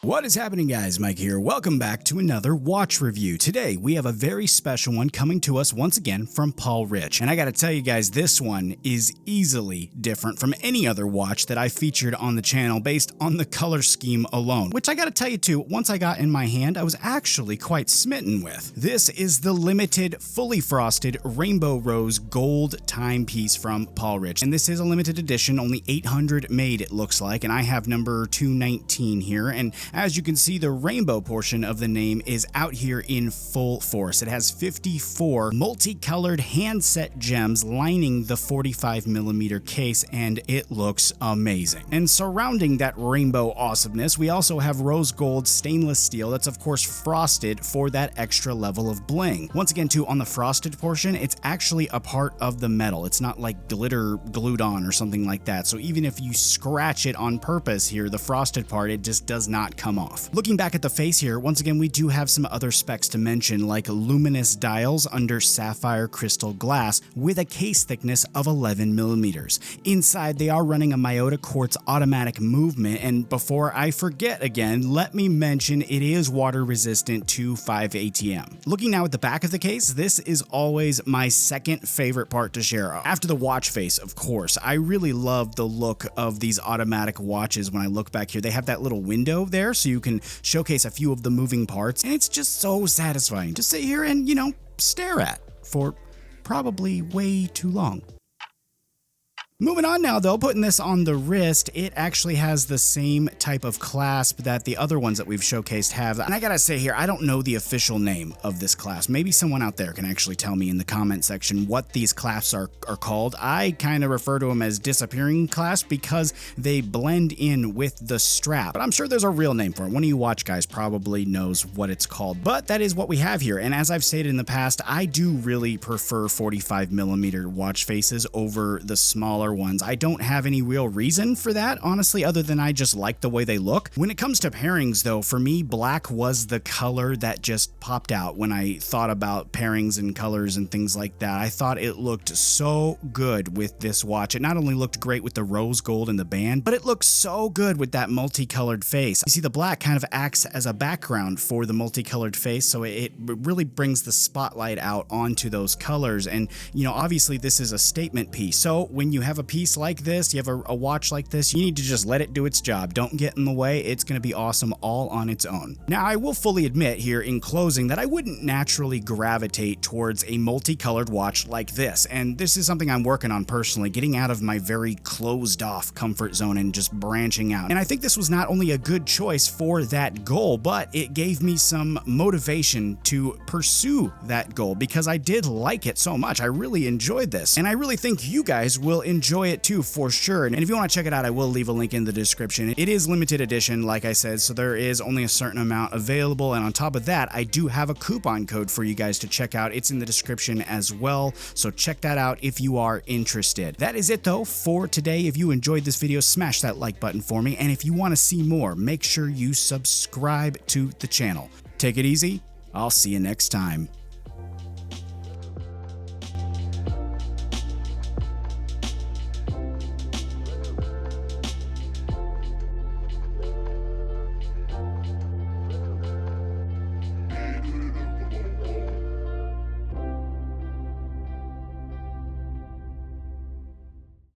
What is happening, guys? Mike here. Welcome back to another watch review. Today we have a very special one coming to us once again from Paul Rich. And I gotta tell you guys, this one is easily different from any other watch that I featured on the channel based on the color scheme alone, which I gotta tell you too, once I got in my hand, I was actually quite smitten with. This is the limited, fully frosted Rainbow Rose gold timepiece from Paul Rich. And this is a limited edition, only 800 made it looks like, and I have number 219 here. And as you can see, the rainbow portion of the name is out here in full force. It has 54 multicolored handset gems lining the 45mm case, and it looks amazing. And surrounding that rainbow awesomeness, we also have rose gold stainless steel that's of course frosted for that extra level of bling. Once again too, on the frosted portion, it's actually a part of the metal. It's not like glitter glued on or something like that. So even if you scratch it on purpose here, the frosted part, it just does not come off. Looking back at the face here, once again, we do have some other specs to mention, like luminous dials under sapphire crystal glass with a case thickness of 11mm. Inside, they are running a Miyota quartz automatic movement, and before I forget again, let me mention it is water resistant to 5 ATM. Looking now at the back of the case, this is always my second favorite part to share. After the watch face, of course. I really love the look of these automatic watches when I look back here. They have that little window there so you can showcase a few of the moving parts, and it's just so satisfying to sit here and, stare at for probably way too long. Moving on now though, putting this on the wrist, it actually has the same type of clasp that the other ones that we've showcased have. And I gotta say here, I don't know the official name of this clasp. Maybe someone out there can actually tell me in the comment section what these clasps are called. I kind of refer to them as disappearing clasp because they blend in with the strap. But I'm sure there's a real name for it. One of you watch guys probably knows what it's called. But that is what we have here. And as I've stated in the past, I do really prefer 45mm watch faces over the smaller ones. I don't have any real reason for that, honestly, other than I just like the way they look. When it comes to pairings though, for me, black was the color that just popped out when I thought about pairings and colors and things like that. I thought it looked so good with this watch. It not only looked great with the rose gold and the band, but it looked so good with that multicolored face. You see, the black kind of acts as a background for the multicolored face, so it really brings the spotlight out onto those colors. And obviously this is a statement piece, so when you have a piece like this, you have a watch like this, you need to just let it do its job. Don't get in the way. It's going to be awesome all on its own. Now, I will fully admit here in closing that I wouldn't naturally gravitate towards a multicolored watch like this, and this is something I'm working on personally, getting out of my very closed off comfort zone and just branching out. And I think this was not only a good choice for that goal, but it gave me some motivation to pursue that goal because I did like it so much. I really enjoyed this, and I really think you guys will enjoy it too for sure. And if you want to check it out, I will leave a link in the description. It is limited edition, like I said, so there is only a certain amount available, and on top of that, I do have a coupon code for you guys to check out. It's in the description as well, so check that out if you are interested. That is it though for today. If you enjoyed this video, smash that like button for me, and if you want to see more, make sure you subscribe to the channel. Take it easy. I'll see you next time.